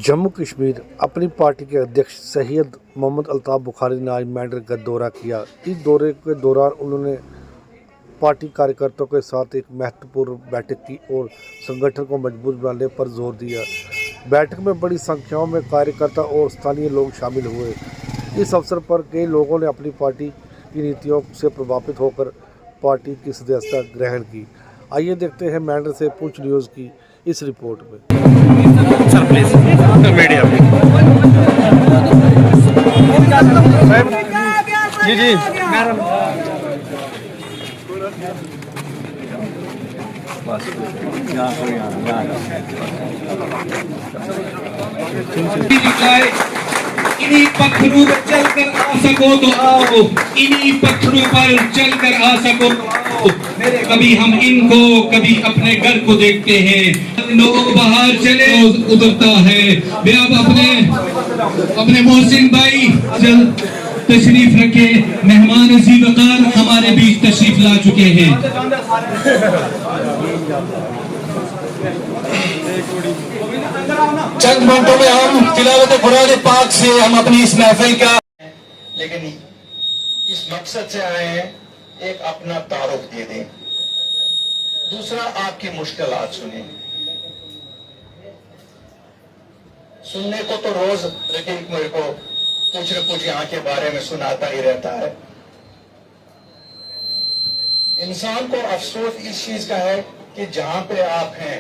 जम्मू कश्मीर अपनी पार्टी के अध्यक्ष सैयद मोहम्मद अल्ताफ़ बुखारी ने आज मेंढर का दौरा किया। इस दौरे के दौरान उन्होंने पार्टी कार्यकर्ताओं के साथ एक महत्वपूर्ण बैठक की और संगठन को मजबूत बनाने पर जोर दिया। बैठक में बड़ी संख्याओं में कार्यकर्ता और स्थानीय लोग शामिल हुए। इस अवसर पर कई लोगों ने अपनी पार्टी की नीतियों से प्रभावित होकर पार्टी की सदस्यता ग्रहण की। आइए देखते हैं मेंढर से पूंछ न्यूज़ की इस रिपोर्ट में। सर प्लीज मीडिया जी जी इन्हीं पत्थरों पर चलकर आ सको तो आओ, इन्हीं पत्थरों पर चलकर आ सको तो आओ। कभी हम इनको कभी अपने घर को देखते हैं, लोग बाहर चले उतरता है। वे अब अपने मोहसिन भाई तशरीफ रखे, मेहमान अजीब वकार हमारे बीच तशरीफ ला चुके हैं। चंद मिनटों में हम तिलावत कुरान पाक से हम अपनी इस महफिल का, लेकिन इस मकसद से आए हैं, एक अपना तारुफ दे दें, दूसरा आपकी मुश्किलात सुने। सुनने को तो रोज रकीब मेरे को कुछ न कुछ यहाँ के बारे में सुनाता ही रहता है। इंसान को अफसोस इस चीज का है कि जहां पे आप हैं,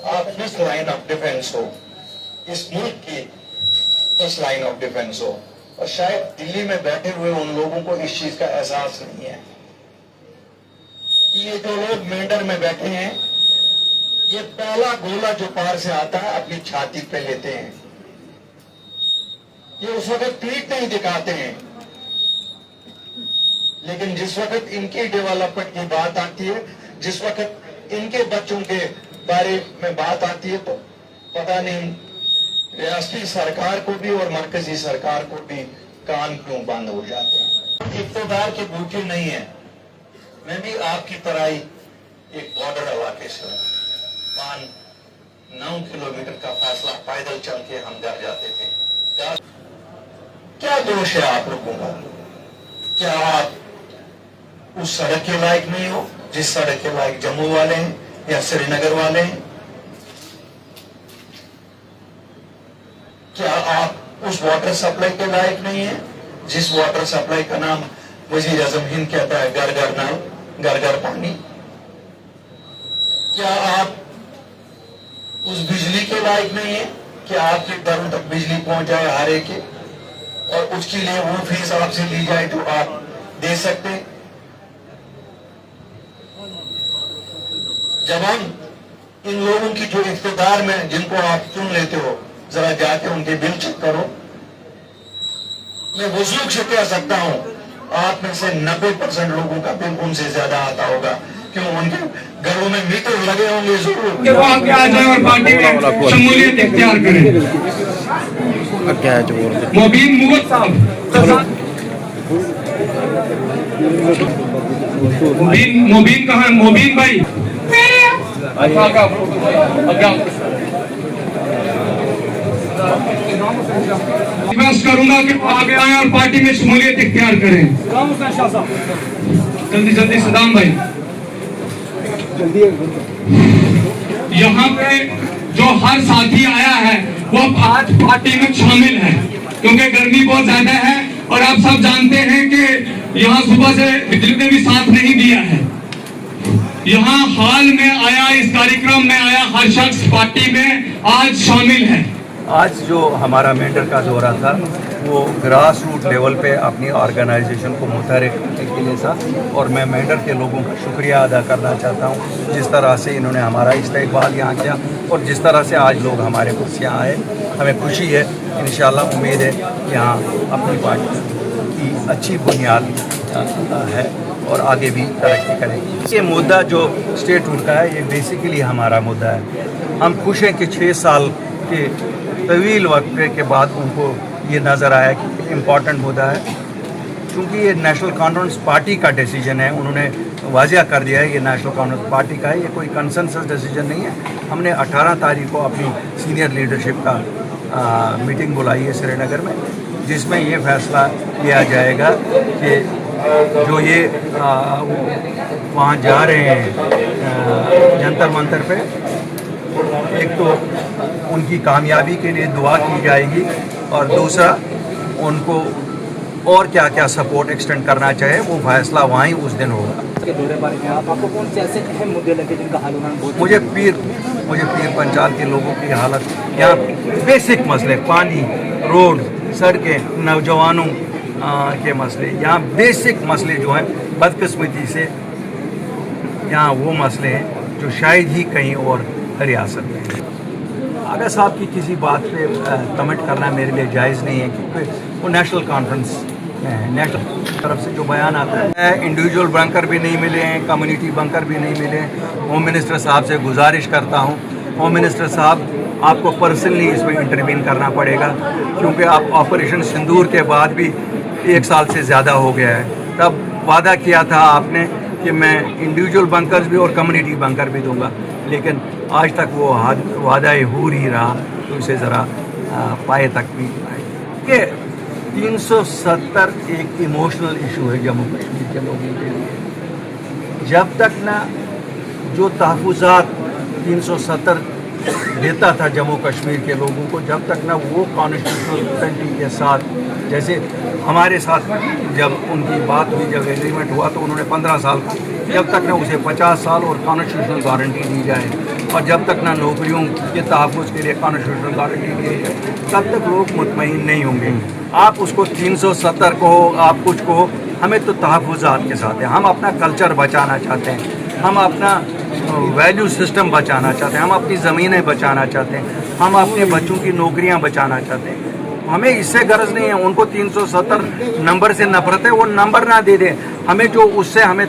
आप फर्स्ट लाइन ऑफ डिफेंस हो, इस मुल्क की फर्स्ट लाइन ऑफ डिफेंस हो, और शायद दिल्ली में बैठे हुए उन लोगों को इस चीज का एहसास नहीं है कि ये जो लोग मेंढर में बैठे हैं, ये पहला गोला जो पार से आता है अपनी छाती पे लेते हैं। ये उस वक्त पीठ नहीं दिखाते हैं, लेकिन जिस वक्त इनकी डेवलपमेंट की बात आती है, जिस वक्त इनके बच्चों के बारे में बात आती है, तो पता नहीं रियासती सरकार को भी और मरकजी सरकार को भी कान क्यों बंद हो जाते हैं। इक़्तिदार के भूखे नहीं है। मैं भी आपकी तरह ही एक बॉर्डर इलाके से 9 किलोमीटर का फासला पैदल चल के हम घर जाते थे। क्या दोष है आप लोगों का? क्या आप उस सड़क के लायक नहीं हो जिस सड़क के लायक जम्मू वाले हैं या श्रीनगर वाले हैं? क्या आप उस वाटर सप्लाई के लायक नहीं है जिस वाटर सप्लाई का नाम वजीर आजम हिंद कहता है, घर घर नल, घर घर पानी? क्या आप उस बिजली के लायक नहीं है कि आपके घरों तक बिजली पहुंच जाए हर एक के, और उसके लिए वो फीस आपसे ली जाए जो आप दे सकते? जब हम इन लोगों की जो इख्तिदार में जिनको आप चुन लेते हो, जरा जाके उनके बिल चेक करो। मैं वसूख से कह सकता हूं, आप में से 90% लोगों का बिल उनसे ज्यादा आता होगा, क्यों? उनके घरों में मीटर लगे होंगे जरूर। वो आगे आ जाए और पार्टी में शमूलियत इख्तियार करें। मोबीन मुगल साहब, मोबीन कहाँ है? मोबीन भाई रिक्वेस्ट करूंगा कि आगे आए और पार्टी में शमूलियत इख्तियार करें। जल्दी जल्दी सदाम भाई। यहाँ पे जो हर साथी आया है वो आज पार्टी में शामिल है, क्योंकि गर्मी बहुत ज्यादा है और आप सब जानते हैं कि यहाँ सुबह से बिजली ने भी साथ नहीं दिया है। यहाँ हाल में आया, इस कार्यक्रम में आया हर शख्स पार्टी में आज शामिल है। आज जो हमारा मेंढर का दौरा था वो ग्रास रूट लेवल पे अपनी ऑर्गेनाइजेशन को मुतहरिक करने के लिए था, और मैं मेंढर के लोगों का शुक्रिया अदा करना चाहता हूँ जिस तरह से इन्होंने हमारा इस्तेकबाल यहाँ किया और जिस तरह से आज लोग हमारे पास यहाँ आए। हमें खुशी है, इंशाल्लाह उम्मीद है यहाँ अपनी पार्टी की अच्छी बुनियाद है और आगे भी तरक्की करेगी। ये मुद्दा जो स्टेटहुड का है, ये बेसिकली हमारा मुद्दा है। हम खुश हैं कि 6 साल के तवील वक्त के बाद उनको ये नज़र आया कि इम्पॉर्टेंट मुद्दा है, क्योंकि ये नेशनल कॉन्फ्रेंस पार्टी का डिसीजन है। उन्होंने वाजिया कर दिया है ये नेशनल कॉन्फ्रेंस पार्टी का है, ये कोई कंसेंसस डिसीजन नहीं है। हमने 18 तारीख को अपनी सीनियर लीडरशिप का मीटिंग बुलाई है श्रीनगर में, जिसमें ये फैसला लिया जाएगा कि जो ये वहाँ जा रहे हैं जंतर मंतर पे, एक तो उनकी कामयाबी के लिए दुआ की जाएगी और दूसरा उनको और क्या क्या सपोर्ट एक्सटेंड करना चाहे वो फैसला वहीं उस दिन होगा। के दौरे बारे में आपको कौन से ऐसे अहम मुद्दे लगे जिनका हल उन्होंने बहुत मुझे पीर पंचाल के लोगों की हालत, यहाँ बेसिक मसले, पानी, रोड, सड़कें, नौजवानों के मसले, यहाँ बेसिक मसले जो हैं, बदकिस्मती से यहाँ वो मसले हैं जो शायद ही कहीं और रियासत में हैं। आगा साहब की किसी बात पे कमेंट करना मेरे लिए जायज़ नहीं है, क्योंकि वो नेशनल कॉन्फ्रेंस नेशनल तरफ से जो बयान आता है, इंडिविजुअल बंकर भी नहीं मिले हैं, कम्युनिटी बंकर भी नहीं मिले हैं। होम मिनिस्टर साहब से गुजारिश करता हूँ, होम मिनिस्टर साहब आपको पर्सनली इसमें इंटरवीन करना पड़ेगा, क्योंकि आप ऑपरेशन सिंदूर के बाद भी 1 साल से ज़्यादा हो गया है। तब वादा किया था आपने कि मैं इंडिविजुअल बंकर्स भी और कम्युनिटी बंकर भी दूंगा, लेकिन आज तक वो वादा हूर ही रहा, तो इसे ज़रा पाए तक भी कि 370 एक इमोशनल इशू है जम्मू कश्मीर के लोगों के लिए। जब तक ना जो तहफ़्फ़ुज़ात 370 देता था जम्मू कश्मीर के लोगों को, जब तक ना वो कॉन्स्टिट्यूशनल पेंटिंग के साथ, जैसे हमारे साथ जब उनकी बात हुई, जब एग्रीमेंट हुआ तो उन्होंने 15 साल का, जब तक ना उसे 50 साल और कॉन्स्टिट्यूशनल गारंटी दी जाए, और जब तक ना नौकरियों के तहफ़्फ़ुज़ के लिए कॉन्स्टिट्यूशनल गारंटी दी जाए, तब तक लोग मुतमईन नहीं होंगे। आप उसको 370 को, आप कुछ को, हमें तो तहफ़्फ़ुज़ात के साथ है। हम अपना कल्चर बचाना चाहते हैं, हम अपना वैल्यू सिस्टम बचाना चाहते हैं, हम अपनी ज़मीनें बचाना चाहते हैं, हम अपने बच्चों की नौकरियां बचाना चाहते हैं। हमें इससे गर्ज नहीं है, उनको 370 नंबर से नफरत है, वो नंबर ना दे दें। हमें जो उससे हमें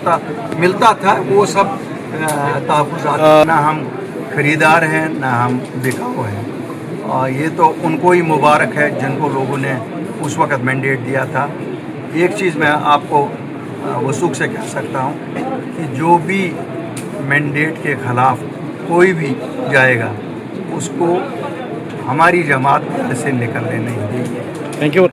मिलता था वो सब तहफ़्फ़ुज़ात, ना हम ख़रीदार हैं ना हम बिकाऊ हैं। और ये तो उनको ही मुबारक है जिनको लोगों ने उस वक़्त मैंडेट दिया था। एक चीज़ मैं आपको वसूख से कह सकता हूँ कि जो भी मैंडेट के ख़िलाफ़ कोई भी जाएगा, उसको हमारी जमात से निकलने नहीं देगी। Thank you.